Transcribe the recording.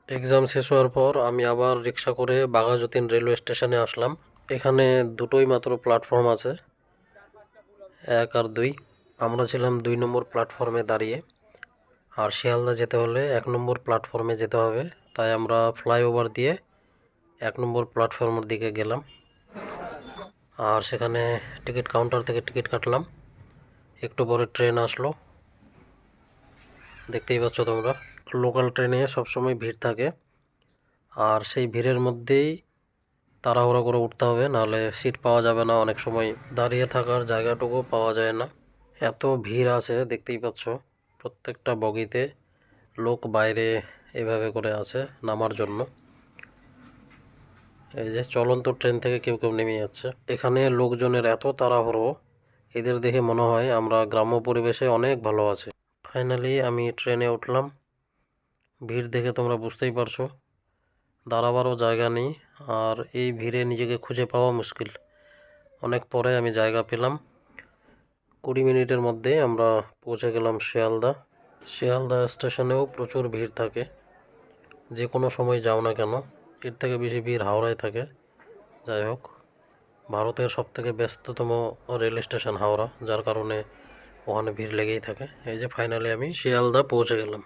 Exam শেষ হওয়ার পর আমি আবার রিক্সা করে বাঘাযতীন রেলওয়ে স্টেশনে আসলাম। এখানে দুটোই মাত্র প্ল্যাটফর্ম আছে, 1 আর 2। আমরা ছিলাম 2 নম্বর প্ল্যাটফর্মে দাঁড়িয়ে, আর শিয়ালদা যেতে হলে 1 নম্বর প্ল্যাটফর্মে যেতে হবে। তাই আমরা ফ্লাইওভার দিয়ে 1 নম্বর প্ল্যাটফর্মের দিকে গেলাম, আর সেখানে টিকিট কাউন্টার থেকে টিকিট কাটলাম। একটু পরে ট্রেন আসলো, দেখতেই পাচ্ছ তোমরা। লোকাল ট্রেনে সবসময় ভিড় থাকে, আর সেই ভিড়ের মধ্যেই তাড়াহুড়ো করে উঠতে হবে, নাহলে সিট পাওয়া যাবে না। অনেক সময় দাঁড়িয়ে থাকার জায়গাটুকু পাওয়া যায় না, এত ভিড় আছে। দেখতেই পাচ্ছ প্রত্যেকটা বগিতে লোক বাইরে এভাবে করে আছে নামার জন্য। এই যে চলন্ত ট্রেন থেকে কেউ কেউ নেমে যাচ্ছে। এখানে লোকজনের এত তাড়াহুড়ো, এদের দেখে মনে হয় আমরা গ্রাম্য পরিবেশে অনেক ভালো আছি। ফাইনালি আমি ট্রেনে উঠলাম। ভিড় দেখে তোমরা বুঝতেই পারছো, দাঁড়াবারও জায়গা নেই, আর এই ভিড়ে নিজেকে খুঁজে পাওয়া মুশকিল। অনেক পরে আমি জায়গা পেলাম। 20 মিনিটের মধ্যে আমরা পৌঁছে গেলাম শিয়ালদা। শিয়ালদা স্টেশনেও প্রচুর ভিড় থাকে, যে কোনো সময় যাও না কেন। এর থেকে বেশি ভিড় হাওড়ায় থাকে। যাই হোক, ভারতের সবথেকে ব্যস্ততম রেল স্টেশন হাওড়া, যার কারণে ওখানে ভিড় লেগেই থাকে। এই যে ফাইনালি আমি শিয়ালদা পৌঁছে গেলাম।